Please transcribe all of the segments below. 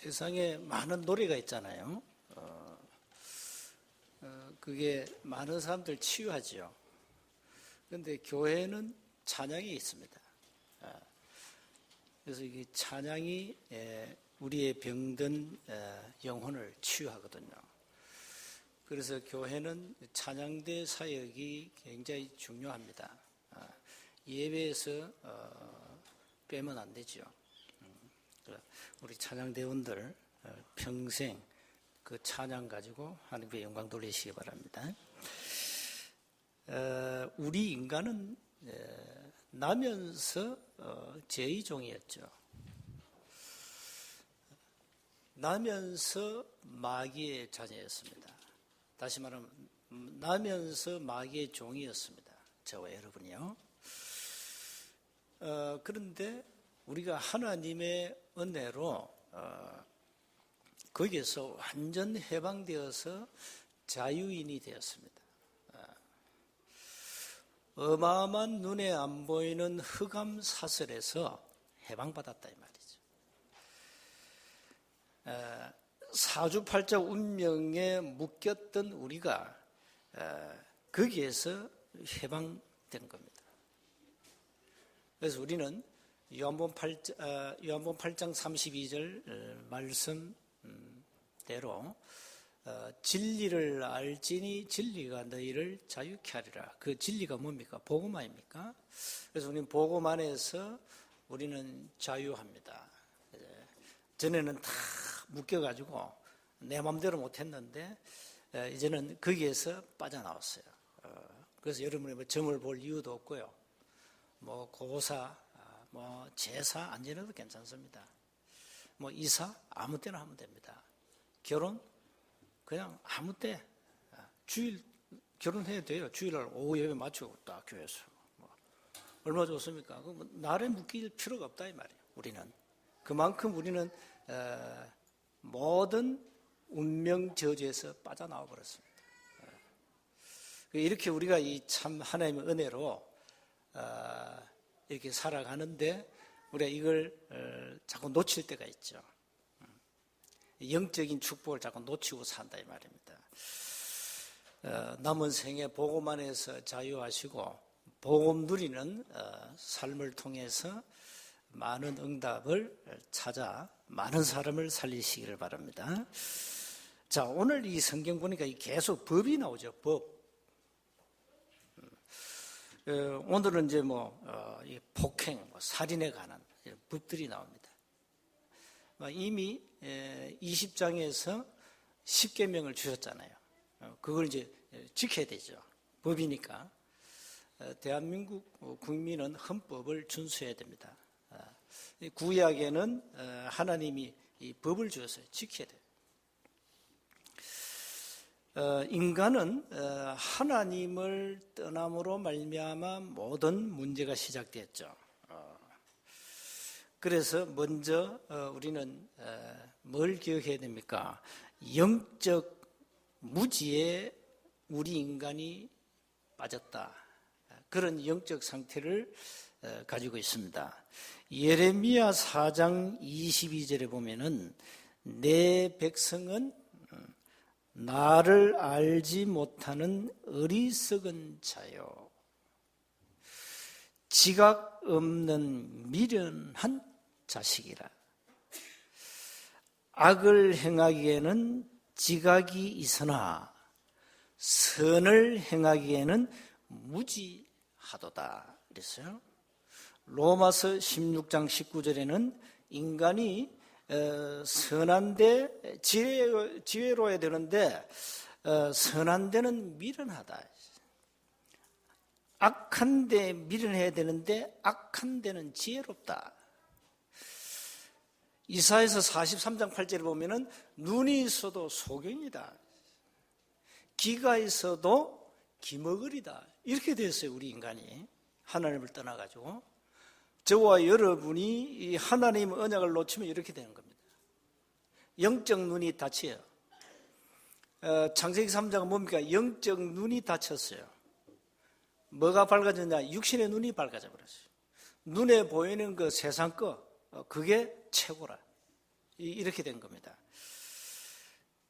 세상에 많은 노래가 있잖아요. 그게 많은 사람들 치유하죠. 그런데 교회는 찬양이 있습니다. 그래서 이게 찬양이 우리의 병든 영혼을 치유하거든요. 그래서 교회는 찬양대 사역이 굉장히 중요합니다. 예배에서 빼면 안 되죠. 우리 찬양대원들 평생 그 찬양 가지고 하나님께 영광 돌리시기 바랍니다. 우리 인간은 나면서 제2종이었죠. 나면서 마귀의 자녀였습니다. 다시 말하면 나면서 마귀의 종이었습니다. 저와 여러분이요. 그런데 우리가 하나님의 은혜로 거기에서 완전 해방되어서 자유인이 되었습니다. 어마어마한 눈에 안 보이는 흑암 사슬에서 해방받았다 이 말이죠. 사주팔자 운명에 묶였던 우리가 거기에서 해방된 겁니다. 그래서 우리는 요한복음 8장 32절 말씀대로 진리를 알지니 진리가 너희를 자유케 하리라. 그 진리가 뭡니까? 복음 아닙니까? 그래서 우리는 복음 안에서 우리는 자유합니다. 전에는 다 묶여가지고 내 마음대로 못했는데 이제는 거기에서 빠져나왔어요. 그래서 여러분이 뭐 점을 볼 이유도 없고요. 뭐 고사, 뭐 제사 안 지내도 괜찮습니다. 뭐 이사 아무 때나 하면 됩니다. 결혼 그냥 아무 때 주일 결혼해도 돼요. 주일날 오후 예배 마치고 딱 교회에서 뭐 얼마 좋습니까? 그 날에 묶일 필요가 없다 이 말이에요. 우리는 그만큼 우리는 모든 운명 저주에서 빠져나와 버렸습니다. 이렇게 우리가 이 참 하나님의 은혜로 이렇게 살아가는데 우리가 이걸 자꾸 놓칠 때가 있죠. 영적인 축복을 자꾸 놓치고 산다 이 말입니다. 남은 생에 복음 안에서 자유하시고 복음 누리는 삶을 통해서 많은 응답을 찾아 많은 사람을 살리시기를 바랍니다. 자, 오늘 이 성경 보니까 계속 법이 나오죠. 법. 오늘은 이제 폭행, 살인에 관한 법들이 나옵니다. 이미 20장에서 10계명을 주셨잖아요. 그걸 이제 지켜야 되죠. 법이니까. 대한민국 국민은 헌법을 준수해야 됩니다. 구약에는 하나님이 이 법을 주어서 지켜야 돼요. 인간은 하나님을 떠남으로 말미암아 모든 문제가 시작됐죠. 그래서 먼저 우리는 뭘 기억해야 됩니까? 영적 무지에 우리 인간이 빠졌다. 그런 영적 상태를 가지고 있습니다. 예레미야 4장 22절에 보면은 내 백성은 나를 알지 못하는 어리석은 자요. 지각 없는 미련한 자식이라. 악을 행하기에는 지각이 있으나 선을 행하기에는 무지하도다. 그랬어요. 로마서 16장 19절에는 인간이 선한데 지혜로워야 되는데 선한 데는 미련하다. 악한 데 미련해야 되는데 악한 데는 지혜롭다. 이사야서 43장 8절에 보면은 눈이 있어도 소경이다. 귀가 있어도 기머거리다. 이렇게 됐어요. 우리 인간이 하나님을 떠나가지고. 저와 여러분이 이 하나님의 언약을 놓치면 이렇게 되는 겁니다. 영적 눈이 닫혀요. 창세기 3장은 뭡니까? 영적 눈이 닫혔어요. 뭐가 밝아졌냐? 육신의 눈이 밝아져 버렸어요. 눈에 보이는 그 세상 거, 그게 최고라. 이렇게 된 겁니다.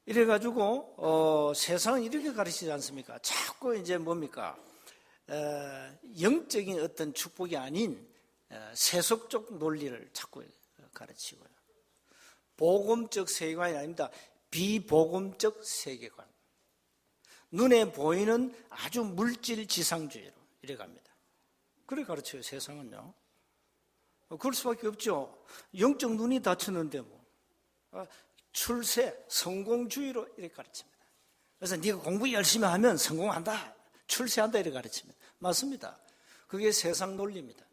이래가지고 세상은 이렇게 가르치지 않습니까? 자꾸 이제 뭡니까? 영적인 어떤 축복이 아닌 세속적 논리를 자꾸 가르치고요. 복음적 세계관이 아닙니다. 비복음적 세계관. 눈에 보이는 아주 물질 지상주의로 이래 갑니다. 그래 가르쳐요, 세상은요. 그럴 수밖에 없죠. 영적 눈이 닫혔는데 뭐. 출세, 성공주의로 이렇게 가르칩니다. 그래서 네가 공부 열심히 하면 성공한다, 출세한다 이렇게 가르칩니다. 맞습니다. 그게 세상 논리입니다.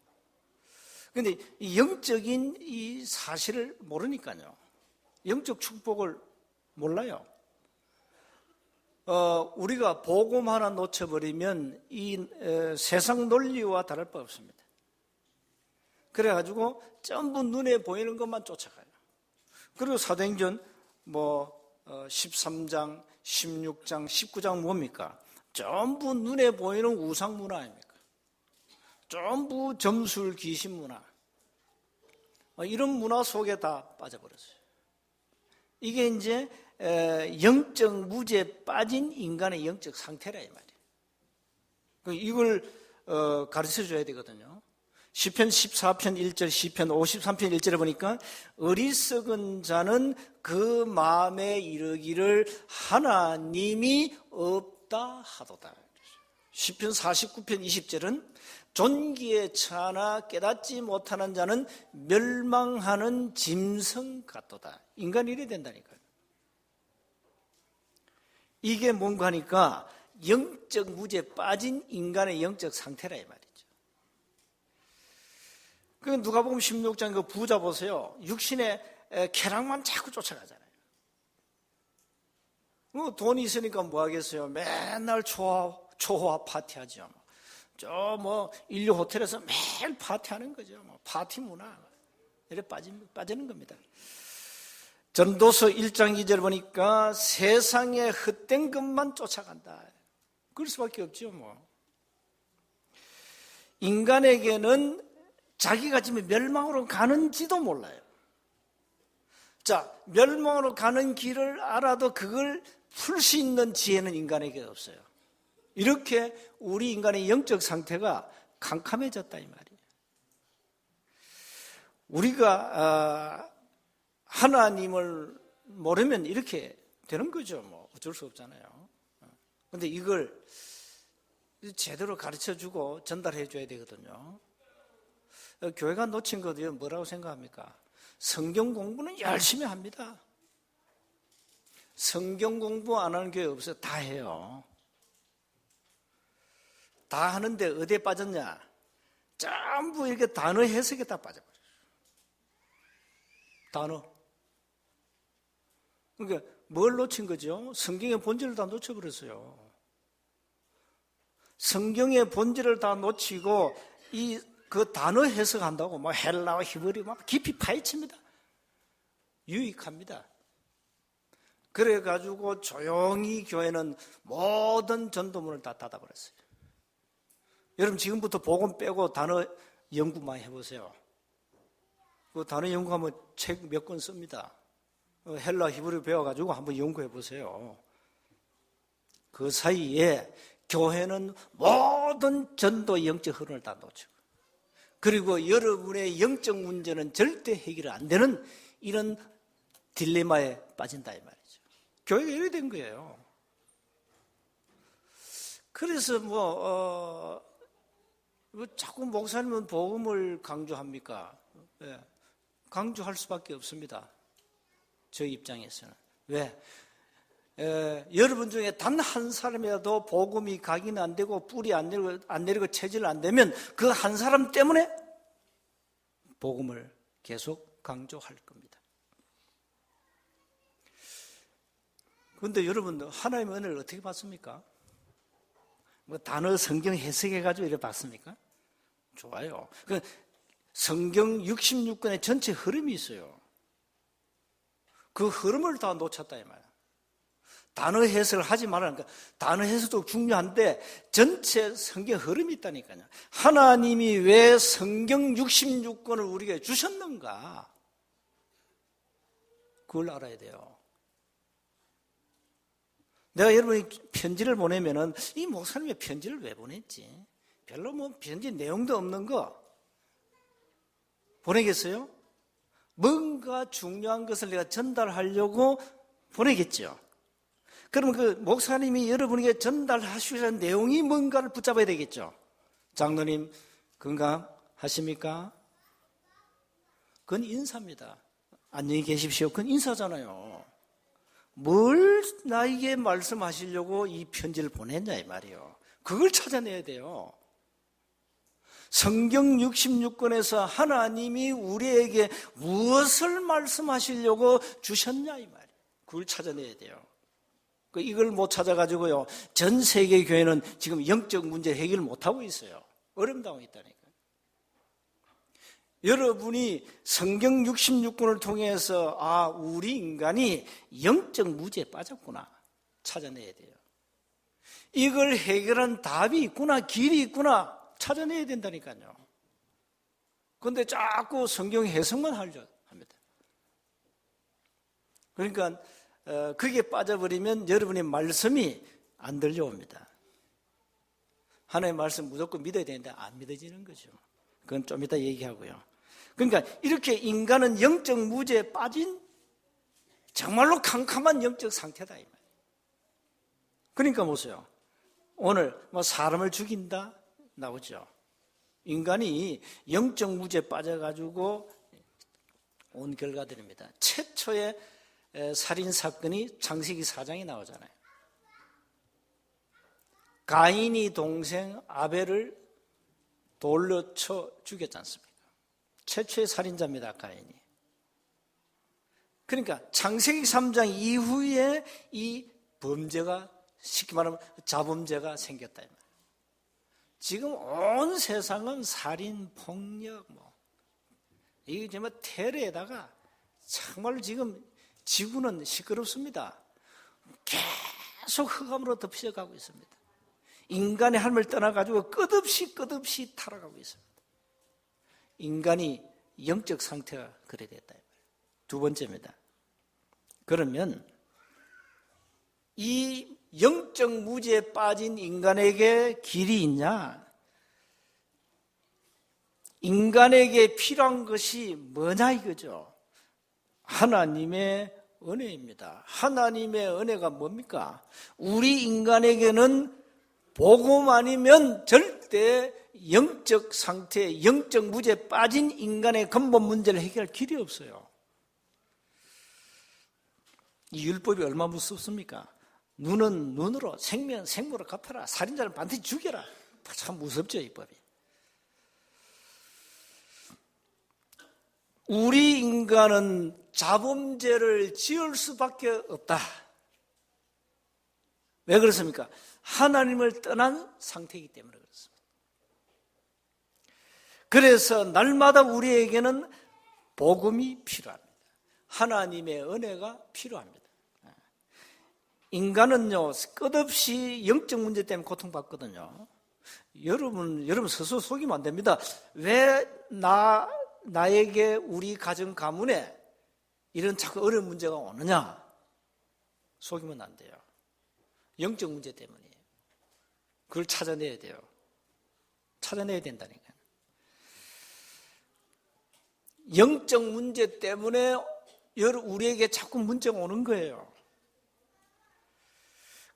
그런데 이 영적인 이 사실을 모르니까요. 영적 축복을 몰라요. 우리가 복음 하나 놓쳐버리면 이 세상 논리와 다를 바 없습니다. 그래가지고 전부 눈에 보이는 것만 쫓아가요. 그리고 사도행전 13장, 16장, 19장 뭡니까? 전부 눈에 보이는 우상 문화 아닙니까? 전부 점술 귀신 문화. 이런 문화 속에 다 빠져버렸어요. 이게 이제 영적 무지에 빠진 인간의 영적 상태라 이 말이에요. 이걸 가르쳐 줘야 되거든요. 시편 14편 1절, 시편 53편 1절에 보니까 어리석은 자는 그 마음에 이르기를 하나님이 없다 하도다. 시편 49편 20절은 존귀에 차나 깨닫지 못하는 자는 멸망하는 짐승 같도다. 인간이 이래 된다니까요. 이게 뭔가 하니까 영적 무지에 빠진 인간의 영적 상태라 이 말이죠. 그 누가복음 16장 그 부자 보세요. 육신의 쾌락만 자꾸 쫓아가잖아요. 돈이 있으니까 뭐 하겠어요? 맨날 초호화 파티하죠. 인류 호텔에서 매일 파티하는 거죠. 파티 문화. 이래 빠지는 겁니다. 전도서 1장 2절 보니까 세상에 헛된 것만 쫓아간다. 그럴 수밖에 없죠, 인간에게는 자기가 지금 멸망으로 가는지도 몰라요. 자, 멸망으로 가는 길을 알아도 그걸 풀 수 있는 지혜는 인간에게 없어요. 이렇게 우리 인간의 영적 상태가 캄캄해졌다 이 말이에요. 우리가 하나님을 모르면 이렇게 되는 거죠. 어쩔 수 없잖아요. 그런데 이걸 제대로 가르쳐주고 전달해 줘야 되거든요. 교회가 놓친 것도 뭐라고 생각합니까? 성경 공부는 열심히 합니다. 성경 공부 안 하는 교회 없어요. 다 해요. 다 하는데 어디에 빠졌냐? 전부 이렇게 단어 해석에 다 빠져버려요. 단어. 그러니까 뭘 놓친 거죠? 성경의 본질을 다 놓쳐버렸어요. 성경의 본질을 다 놓치고 그 단어 해석한다고 헬라어, 히브리 깊이 파헤칩니다. 유익합니다. 그래가지고 조용히 교회는 모든 전도문을 다 닫아버렸어요. 여러분 지금부터 복음 빼고 단어 연구 많이 해보세요. 그 단어 연구하면 책 몇 권 씁니다. 헬라, 히브리 배워가지고 한번 연구해보세요. 그 사이에 교회는 모든 전도 영적 흐름을 다 놓치고, 그리고 여러분의 영적 문제는 절대 해결이 안 되는 이런 딜레마에 빠진다 이 말이죠. 교회가 이렇게 된 거예요. 그래서 자꾸 목사님은 복음을 강조합니까? 네. 강조할 수밖에 없습니다. 저희 입장에서는. 왜? 여러분 중에 단 한 사람이라도 복음이 각인 안 되고 뿔이 안 내리고 체질 안 되면 그 한 사람 때문에 복음을 계속 강조할 겁니다. 그런데 여러분 하나님의 은혜를 어떻게 받습니까? 단어 성경 해석해가지고 이렇게 받습니까? 좋아요. 성경 66권의 전체 흐름이 있어요. 그 흐름을 다 놓쳤다 이 말이야. 단어 해석을 하지 말라니까. 단어 해석도 중요한데 전체 성경 흐름이 있다니까요. 하나님이 왜 성경 66권을 우리에게 주셨는가? 그걸 알아야 돼요. 내가 여러분이 편지를 보내면은 이 목사님의 편지를 왜 보냈지? 별로 뭐 편지 내용도 없는 거 보내겠어요? 뭔가 중요한 것을 내가 전달하려고 보내겠죠. 그러면 그 목사님이 여러분에게 전달하시는 내용이 뭔가를 붙잡아야 되겠죠. 장로님 건강하십니까? 그건 인사입니다. 안녕히 계십시오. 그건 인사잖아요. 뭘 나에게 말씀하시려고 이 편지를 보냈냐 이 말이에요. 그걸 찾아내야 돼요. 성경 66권에서 하나님이 우리에게 무엇을 말씀하시려고 주셨냐 이 말이에요. 그걸 찾아내야 돼요. 이걸 못 찾아가지고요, 전 세계 교회는 지금 영적 문제 해결을 못하고 있어요. 어려움당하고 있다니까요. 여러분이 성경 66권을 통해서 우리 인간이 영적 무지에 빠졌구나 찾아내야 돼요. 이걸 해결한 답이 있구나, 길이 있구나 찾아내야 된다니까요. 그런데 자꾸 성경 해석만 하려 합니다. 그러니까 그게 빠져버리면 여러분의 말씀이 안 들려옵니다. 하나님의 말씀 무조건 믿어야 되는데 안 믿어지는 거죠. 그건 좀 이따 얘기하고요. 그러니까 이렇게 인간은 영적 무지에 빠진 정말로 캄캄한 영적 상태다 이 말이에요. 그러니까 보세요. 오늘 사람을 죽인다 나오죠. 인간이 영적 무지에 빠져가지고 온 결과들입니다. 최초의 살인 사건이 창세기 4장에 나오잖아요. 가인이 동생 아벨을 돌로 쳐 죽였지 않습니까? 최초의 살인자입니다, 가인이. 그러니까 창세기 3장 이후에 이 범죄가 쉽게 말하면 자범죄가 생겼다 이 말이에요. 지금 온 세상은 살인, 폭력, 이게 정말 테러에다가 정말로 지금 지구는 시끄럽습니다. 계속 흑암으로 덮여가고 있습니다. 인간의 삶을 떠나가지고 끝없이 타락하고 있습니다. 인간이 영적 상태가 그래 됐다. 두 번째입니다. 그러면 이 영적 무지에 빠진 인간에게 길이 있냐? 인간에게 필요한 것이 뭐냐 이거죠. 하나님의 은혜입니다. 하나님의 은혜가 뭡니까? 우리 인간에게는 복음 아니면 절대 영적 상태, 영적 무지에 빠진 인간의 근본 문제를 해결할 길이 없어요. 이 율법이 얼마나 무섭습니까? 눈은 눈으로, 생명 생명으로 갚아라. 살인자를 반드시 죽여라. 참 무섭죠, 이 법이. 우리 인간은 자범죄를 지을 수밖에 없다. 왜 그렇습니까? 하나님을 떠난 상태이기 때문에 그렇습니다. 그래서 날마다 우리에게는 복음이 필요합니다. 하나님의 은혜가 필요합니다. 인간은요, 끝없이 영적 문제 때문에 고통받거든요. 여러분 스스로 속이면 안 됩니다. 왜 나에게 우리 가정 가문에 이런 자꾸 어려운 문제가 오느냐? 속이면 안 돼요. 영적 문제 때문이에요. 그걸 찾아내야 돼요. 찾아내야 된다니까요. 영적 문제 때문에 우리에게 자꾸 문제가 오는 거예요.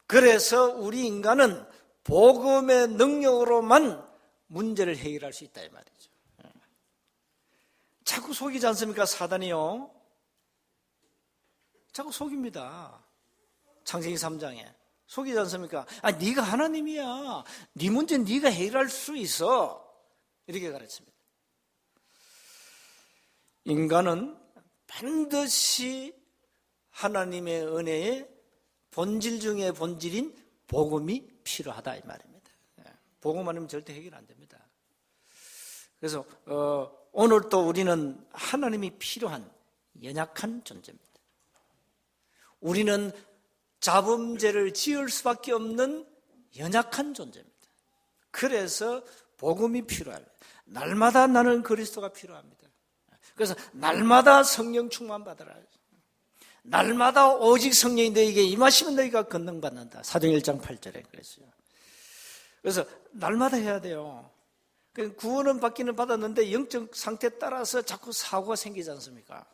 그래서 우리 인간은 복음의 능력으로만 문제를 해결할 수 있다 이 말이죠. 자꾸 속이지 않습니까? 사단이요. 자꾸 속입니다. 창세기 3장에. 속이지 않습니까? 네가 하나님이야. 네 문제는 네가 해결할 수 있어. 이렇게 가르칩니다. 인간은 반드시 하나님의 은혜의 본질 중에 본질인 복음이 필요하다 이 말입니다. 복음 아니면 절대 해결 안 됩니다. 그래서 오늘 또 우리는 하나님이 필요한 연약한 존재입니다. 우리는 자범죄를 지을 수밖에 없는 연약한 존재입니다. 그래서 복음이 필요합니다. 날마다 나는 그리스도가 필요합니다. 그래서 날마다 성령 충만 받으라. 날마다 오직 성령이 너희에게 임하시면 너희가 권능받는다. 사도행 1장 8절에 그랬어요. 그래서 날마다 해야 돼요. 구원은 받기는 받았는데 영적 상태에 따라서 자꾸 사고가 생기지 않습니까?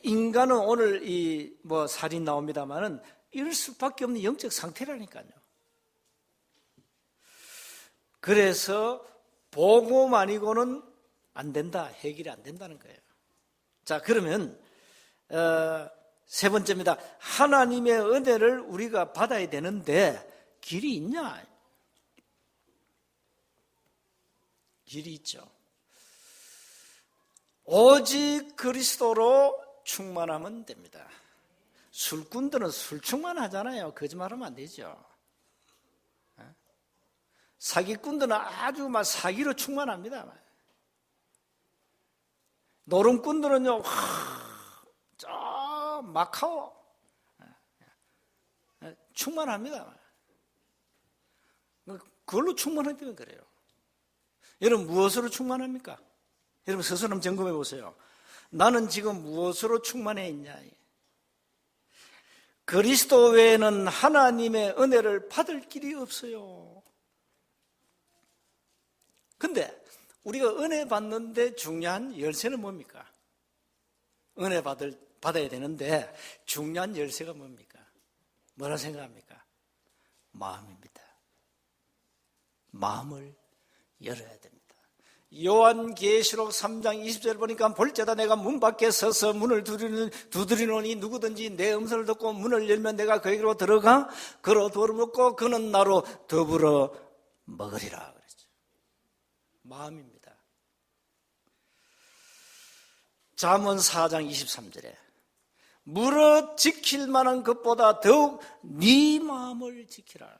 인간은 오늘 살인 나옵니다만은 이럴 수밖에 없는 영적 상태라니까요. 그래서 복음 아니고는 안 된다. 해결이 안 된다는 거예요. 자, 그러면 세 번째입니다. 하나님의 은혜를 우리가 받아야 되는데 길이 있냐? 길이 있죠. 오직 그리스도로 충만하면 됩니다. 술꾼들은 술 충만하잖아요. 거짓말하면 안 되죠. 사기꾼들은 아주 막 사기로 충만합니다. 노름꾼들은요, 저 마카오 충만합니다. 그걸로 충만하면 그래요. 여러분 무엇으로 충만합니까? 여러분 스스로 한번 점검해 보세요. 나는 지금 무엇으로 충만해 있냐? 그리스도 외에는 하나님의 은혜를 받을 길이 없어요. 근데 우리가 은혜 받는데 중요한 열쇠는 뭡니까? 은혜 받아야 되는데 중요한 열쇠가 뭡니까? 뭐라 생각합니까? 마음입니다. 마음을 열어야 됩니다. 요한계시록 3장 20절 보니까 볼지어다 내가 문 밖에 서서 문을 두드리노니 누구든지 내 음성을 듣고 문을 열면 내가 그에게로 들어가 그로 더불어 그는 나로 더불어 먹으리라 그랬죠. 마음입니다. 잠언 4장 23절에 무릇 지킬 만한 것보다 더욱 네 마음을 지키라.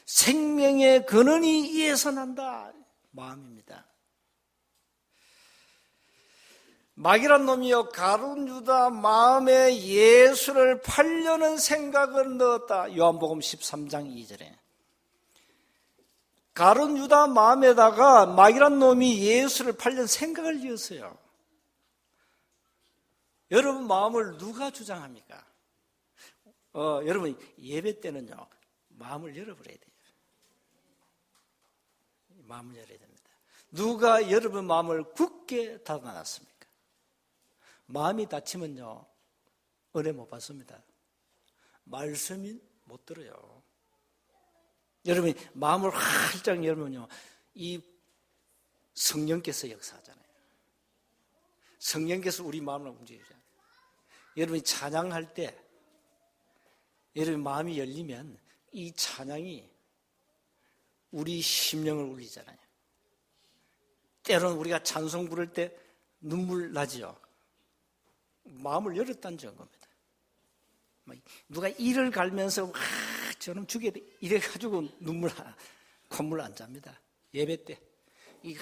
생명의 근원이 이에서 난다. 마음입니다. 마귀란 놈이요 가룟 유다 마음에 예수를 팔려는 생각을 넣었다. 요한복음 13장 2절에 가룟 유다 마음에다가 마귀란 놈이 예수를 팔려는 생각을 지었어요. 여러분 마음을 누가 주장합니까? 여러분 예배 때는요 마음을 열어버려야 돼요. 마음을 열어야 됩니다. 누가 여러분 마음을 굳게 닫아놨습니까? 마음이 닫히면요 은혜 못 받습니다. 말씀이 못 들어요. 여러분이 마음을 활짝 열면요 이 성령께서 역사하잖아요. 성령께서 우리 마음을 움직이잖아요. 여러분이 찬양할 때 여러분 마음이 열리면 이 찬양이 우리 심령을 울리잖아요. 때로는 우리가 찬송 부를 때 눈물 나지요. 마음을 열었다는 증거입니다. 누가 이를 갈면서 저놈 죽여야 돼 이래가지고 콧물 안 잡니다. 예배 때 이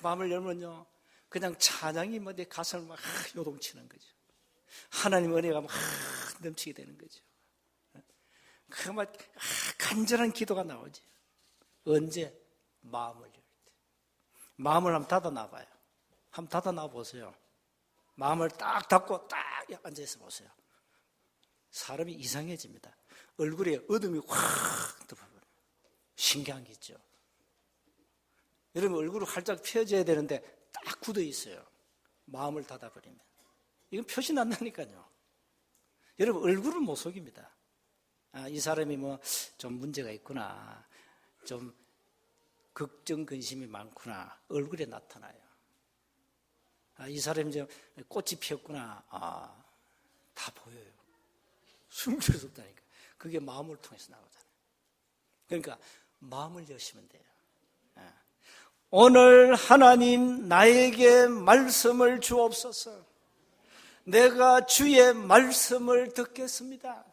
마음을 열면요 그냥 찬양이 내 가슴을 막 요동치는 거죠. 하나님 은혜가 막 넘치게 되는 거죠. 그 막 간절한 기도가 나오지. 언제? 마음을 열 때. 마음을 한번 닫아놔봐요. 한번 닫아놔보세요. 마음을 딱 닫고 딱 앉아있어 보세요. 사람이 이상해집니다. 얼굴에 어둠이 확 들어버려요. 신기한 게 있죠. 여러분 얼굴을 활짝 펴져야 되는데 딱 굳어 있어요. 마음을 닫아버리면. 이건 표시 난다니까요. 여러분 얼굴은 못 속입니다. 이 사람이 좀 문제가 있구나. 좀 걱정 근심이 많구나. 얼굴에 나타나요. 이 사람이 좀 꽃이 피었구나. 다 보여요. 숨길 수 없다니까. 그게 마음을 통해서 나오잖아요. 그러니까 마음을 여시면 돼요. 오늘 하나님 나에게 말씀을 주옵소서. 내가 주의 말씀을 듣겠습니다.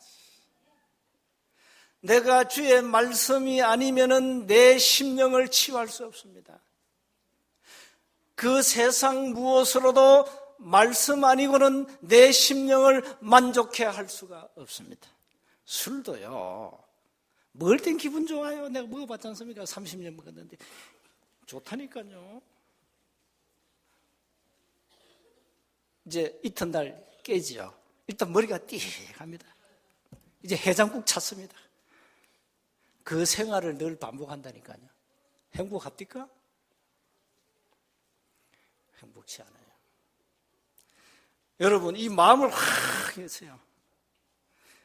내가 주의 말씀이 아니면은 내 심령을 치유할 수 없습니다. 그 세상 무엇으로도 말씀 아니고는 내 심령을 만족해 할 수가 없습니다. 술도요. 먹을 땐 기분 좋아요. 내가 먹어봤지 않습니까? 30년 먹었는데 좋다니까요. 이제 이튿날 깨지요. 일단 머리가 띵합니다. 이제 해장국 찾습니다. 그 생활을 늘 반복한다니까요. 행복합니까? 행복치 않아요. 여러분, 이 마음을 확 여세요.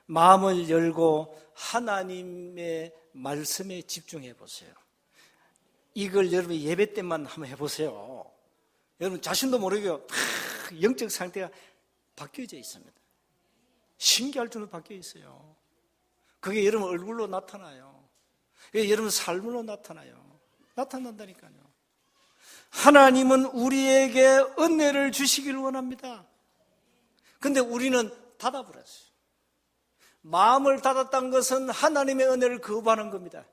마음을 열고 하나님의 말씀에 집중해 보세요. 이걸 여러분 예배 때만 한번 해보세요. 여러분 자신도 모르게 영적 상태가 바뀌어져 있습니다. 신기할 정도로 바뀌어 있어요. 그게 여러분 얼굴로 나타나요. 그게 여러분 삶으로 나타난다니까요. 하나님은 우리에게 은혜를 주시기를 원합니다. 근데 우리는 닫아버렸어요. 마음을 닫았다는 것은 하나님의 은혜를 거부하는 겁니다.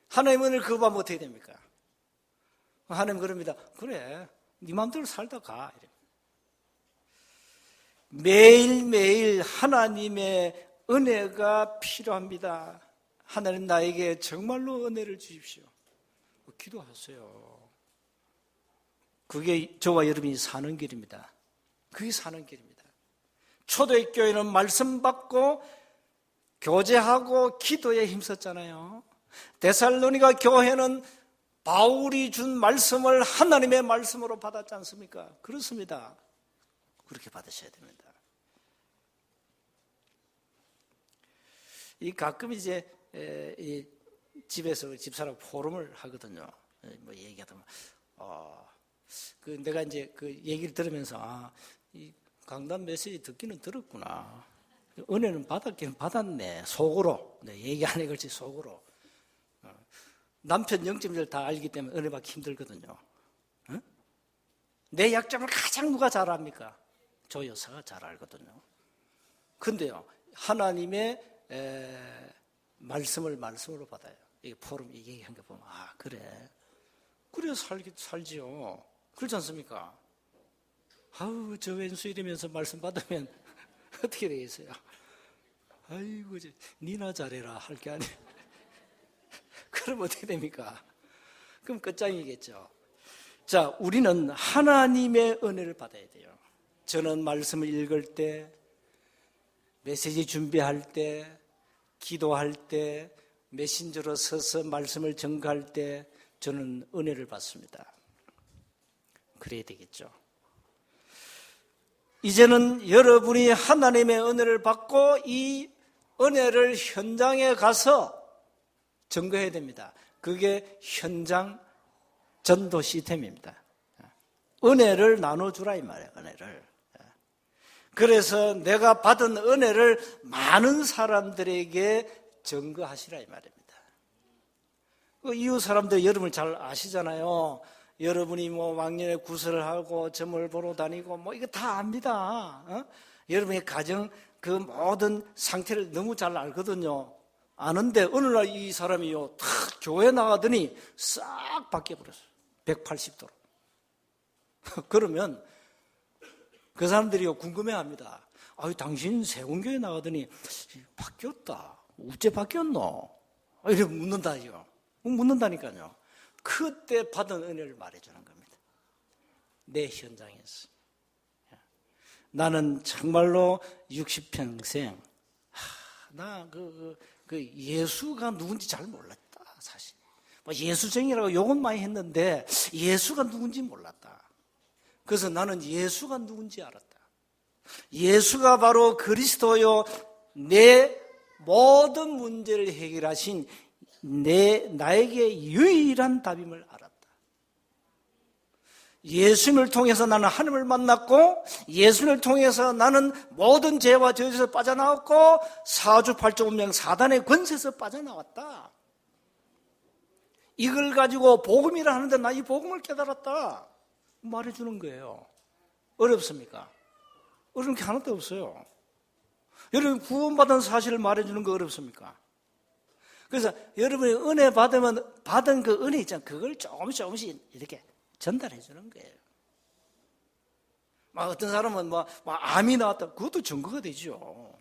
하나님의 은혜를 거부하면 어떻게 됩니까? 하나님 그럽니다. 그래, 네 마음대로 살다 가. 매일매일 하나님의 은혜가 필요합니다. 하나님 나에게 정말로 은혜를 주십시오. 기도하세요. 그게 저와 여러분이 사는 길입니다. 그게 사는 길입니다. 초대교회는 말씀 받고 교제하고 기도에 힘썼잖아요. 데살로니가 교회는 바울이 준 말씀을 하나님의 말씀으로 받았지 않습니까? 그렇습니다. 그렇게 받으셔야 됩니다. 가끔 이제 이 집에서 집사람 포럼을 하거든요. 뭐 얘기하다 보면 내가 이제 그 얘기를 들으면서 이 강단 메시지 듣기는 들었구나. 은혜는 받았긴 받았네. 속으로. 얘기 안 해걸지 속으로. 남편 영점을 다 알기 때문에 은혜 받기 힘들거든요. 응? 내 약점을 가장 누가 잘 압니까? 저 여사가 잘 알거든요. 근데요, 하나님의 말씀으로 받아요. 이게 포럼 얘기한 거 보면 그래 살지요. 그렇지 않습니까? 아우 저 왼수 이러면서 말씀 받으면 어떻게 되겠어요? 아이고 니나 잘해라 할 게 아니에요. 그럼 어떻게 됩니까? 그럼 끝장이겠죠. 자, 우리는 하나님의 은혜를 받아야 돼요. 저는 말씀을 읽을 때, 메시지 준비할 때, 기도할 때, 메신저로 서서 말씀을 전가할 때 저는 은혜를 받습니다. 그래야 되겠죠. 이제는 여러분이 하나님의 은혜를 받고 이 은혜를 현장에 가서 증거해야 됩니다. 그게 현장 전도 시스템입니다. 은혜를 나눠주라 이 말이에요. 은혜를. 그래서 내가 받은 은혜를 많은 사람들에게 증거하시라 이 말입니다. 이웃 사람들 여러분 잘 아시잖아요. 여러분이 왕년에 구설을 하고 점을 보러 다니고 이거 다 압니다. 여러분의 가정 그 모든 상태를 너무 잘 알거든요. 아는데 어느 날 이 사람이요 탁 교회 나가더니 싹 바뀌어버렸어요. 180도로. 그러면 그 사람들이요 궁금해합니다. 당신 세운교회 나가더니 바뀌었다. 어째 바뀌었노? 이렇게 묻는다니까요. 그때 받은 은혜를 말해주는 겁니다. 내 현장에서. 나는 정말로 60평생 나 예수가 누군지 잘 몰랐다 사실. 예수쟁이라고 욕은 많이 했는데 예수가 누군지 몰랐다. 그래서 나는 예수가 누군지 알았다. 예수가 바로 그리스도요 내 모든 문제를 해결하신 나에게 유일한 답임을 알았다. 예수님을 통해서 나는 하나님을 만났고 예수님을 통해서 나는 모든 죄와 저주에서 빠져나왔고 사주팔조운명 사단의 권세에서 빠져나왔다. 이걸 가지고 복음이라 하는데 나 이 복음을 깨달았다 말해주는 거예요. 어렵습니까? 어려운 게 하나도 없어요. 여러분 구원받은 사실을 말해주는 거 어렵습니까? 그래서 여러분이 은혜 받은 그 은혜 있잖아요. 그걸 조금씩 이렇게 전달해 주는 거예요. 어떤 사람은 암이 나왔다. 그것도 증거가 되죠.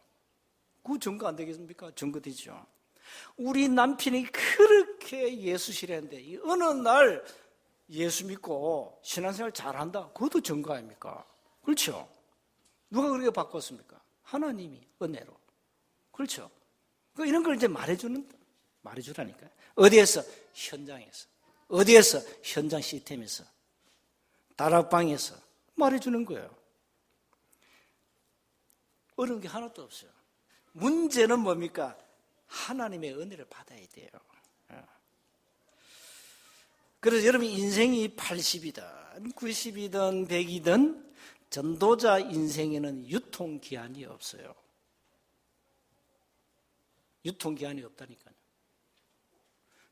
그거 증거 안 되겠습니까? 증거 되죠. 우리 남편이 그렇게 예수 싫어했는데 어느 날 예수 믿고 신앙생활 잘한다. 그것도 증거 아닙니까? 그렇죠? 누가 그렇게 바꿨습니까? 하나님이 은혜로. 그렇죠? 이런 걸 이제 말해주라니까요. 어디에서? 현장에서. 어디에서? 현장 시스템에서. 다락방에서 말해주는 거예요. 어려운 게 하나도 없어요. 문제는 뭡니까? 하나님의 은혜를 받아야 돼요. 그래서 여러분 인생이 80이든 90이든 100이든 전도자 인생에는 유통기한이 없어요. 유통기한이 없다니까요.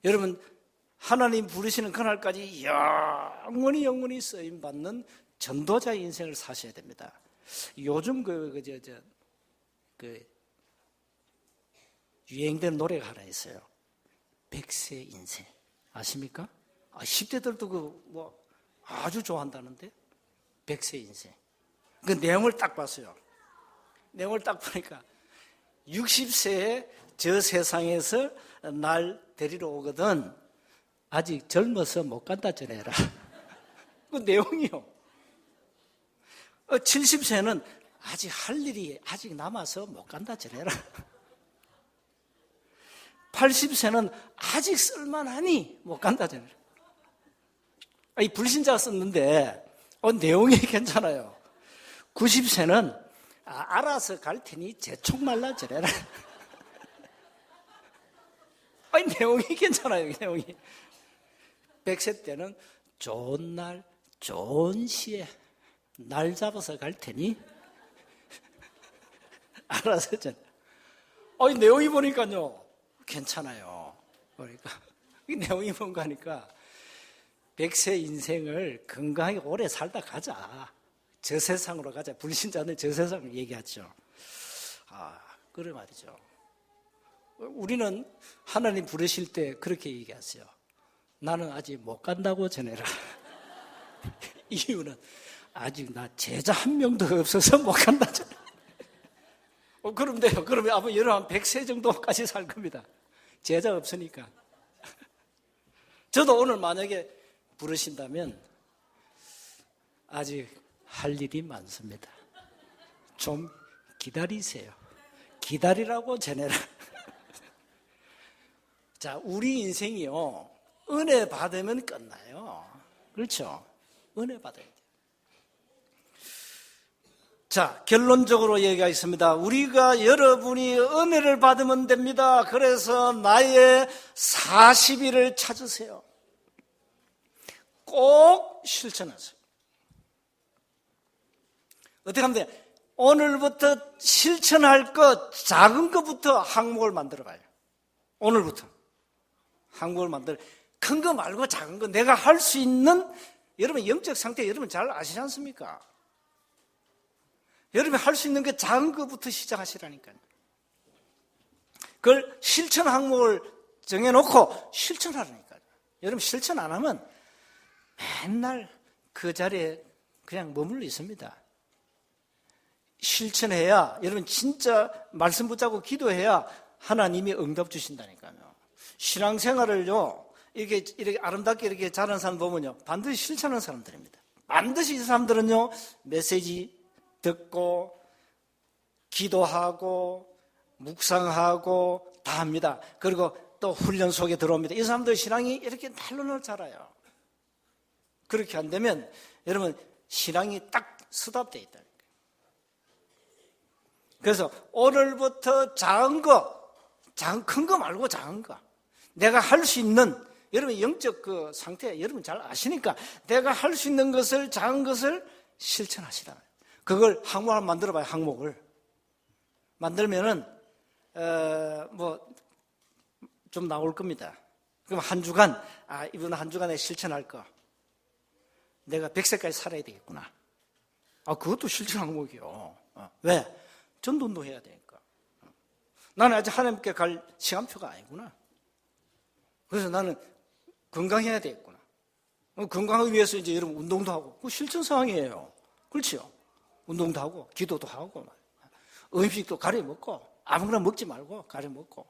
여러분 하나님 부르시는 그날까지 영원히 쓰임받는 전도자 인생을 사셔야 됩니다. 요즘 유행된 노래가 하나 있어요. 100세 인생. 아십니까? 10대들도 아주 좋아한다는데? 100세 인생. 그 내용을 딱 봤어요. 내용을 딱 보니까 60세에 저 세상에서 날 데리러 오거든. 아직 젊어서 못 간다 전해라. 그 내용이요. 70세는 아직 할 일이 아직 남아서 못 간다 전해라. 80세는 아직 쓸만하니 못 간다 전해라. 이 불신자가 썼는데 내용이 괜찮아요. 90세는 알아서 갈 테니 재촉 말라 전해라. 내용이 괜찮아요. 내용이. 100세 때는 좋은 날, 좋은 시에 날 잡아서 갈 테니 알아서 전. 내용이 보니까요 괜찮아요. 그러니까 이 내용이 뭔가 하니까 100세 인생을 건강하게 오래 살다 가자. 저 세상으로 가자. 불신자는 저 세상을 얘기하죠. 그래 말이죠. 우리는 하나님 부르실 때 그렇게 얘기하세요. 나는 아직 못 간다고 전해라. 이유는 아직 나 제자 한 명도 없어서 못 간다 전해라. 그럼 돼요. 그러면 아마 여러분 한 100세 정도까지 살 겁니다. 제자 없으니까. 저도 오늘 만약에 부르신다면 아직 할 일이 많습니다. 좀 기다리세요. 기다리라고 전해라. 자, 우리 인생이요. 은혜 받으면 끝나요. 그렇죠? 은혜 받아야 돼요. 자, 결론적으로 얘기하겠습니다. 우리가 여러분이 은혜를 받으면 됩니다. 그래서 나의 40일을 찾으세요. 꼭 실천하세요. 어떻게 하면 돼요? 오늘부터 실천할 것, 작은 것부터 항목을 만들어 봐요. 오늘부터. 항목을 만들어. 큰 거 말고 작은 거. 내가 할 수 있는, 여러분 영적 상태 여러분 잘 아시지 않습니까? 여러분이 할 수 있는 게 작은 것부터 시작하시라니까요. 그걸 실천 항목을 정해놓고 실천하라니까요. 여러분 실천 안 하면 맨날 그 자리에 그냥 머물러 있습니다. 실천해야, 여러분 진짜 말씀 붙잡고 기도해야 하나님이 응답 주신다니까요. 신앙생활을요, 이렇게 아름답게 이렇게 잘하는 사람 보면요, 반드시 실천하는 사람들입니다. 반드시 이 사람들은요, 메시지 듣고, 기도하고, 묵상하고, 다 합니다. 그리고 또 훈련 속에 들어옵니다. 이 사람들 신앙이 이렇게 날로날 자라요. 그렇게 안 되면, 여러분, 신앙이 딱 스탑되어 있다. 그래서 오늘부터 작은 거, 큰 거 말고 작은 거. 내가 할 수 있는, 여러분 영적 그 상태 여러분 잘 아시니까 내가 할 수 있는 것을, 작은 것을 실천하시라. 그걸 항목을 만들어 봐요. 항목을 만들면은 좀 나올 겁니다. 그럼 한 주간, 이번 한 주간에 실천할 거, 내가 100세까지 살아야 되겠구나. 그것도 실천 항목이요. 왜? 전도운동 해야 되니까. 나는 아직 하나님께 갈 시간표가 아니구나. 그래서 나는 건강해야 되겠구나. 건강하기 위해서 이제 여러분 운동도 하고, 그 실천 상황이에요. 그렇죠? 운동도 하고, 기도도 하고, 음식도 가려 먹고, 아무거나 먹지 말고 가려 먹고.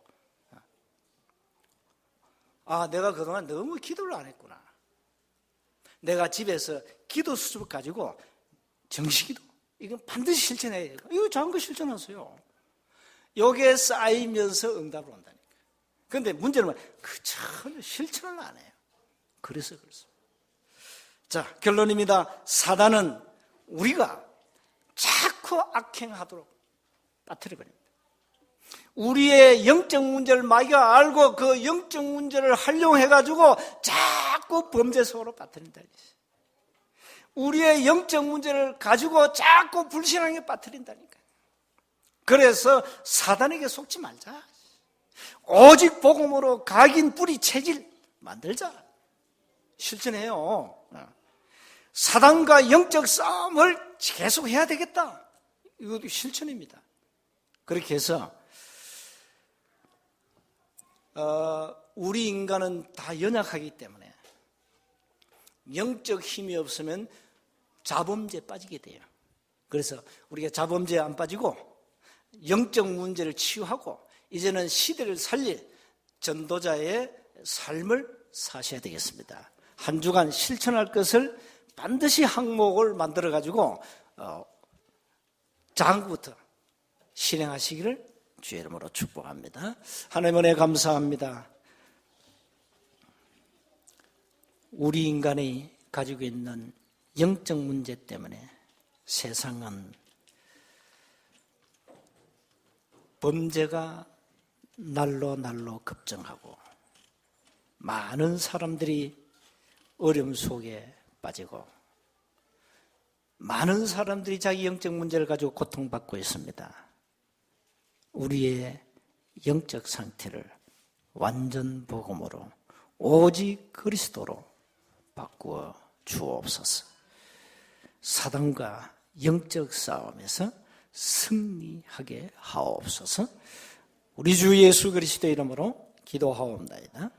내가 그동안 너무 기도를 안 했구나. 내가 집에서 기도 수첩 가지고 정식기도 이건 반드시 실천해야 돼요. 이거 작은 거 실천하세요. 요게 쌓이면서 응답을 온다니까. 그런데 문제는 전혀 실천을 안 해요. 그래서 그렇습니다. 자, 결론입니다. 사단은 우리가 자꾸 악행하도록 빠뜨려버립니다. 우리의 영적 문제를 마귀가 알고 그 영적 문제를 활용해가지고 자꾸 범죄 속으로 빠뜨린다는 것이죠. 우리의 영적 문제를 가지고 자꾸 불신앙에 빠뜨린다니까요. 그래서 사단에게 속지 말자. 오직 복음으로 각인 뿌리 체질 만들자. 실천해요. 사단과 영적 싸움을 계속 해야 되겠다. 이것도 실천입니다. 그렇게 해서 우리 인간은 다 연약하기 때문에 영적 힘이 없으면 자범죄에 빠지게 돼요. 그래서 우리가 자범죄에 안 빠지고 영적 문제를 치유하고 이제는 시대를 살릴 전도자의 삶을 사셔야 되겠습니다. 한 주간 실천할 것을 반드시 항목을 만들어가지고 작은 것부터 실행하시기를 주의 이름으로 축복합니다. 하나님 은혜 감사합니다. 우리 인간이 가지고 있는 영적 문제 때문에 세상은 범죄가 날로 급증하고 많은 사람들이 어려움 속에 빠지고 많은 사람들이 자기 영적 문제를 가지고 고통받고 있습니다. 우리의 영적 상태를 완전 복음으로 오직 그리스도로 바꾸어 주옵소서. 사단과 영적 싸움에서 승리하게 하옵소서. 우리 주 예수 그리스도의 이름으로 기도하옵나이다.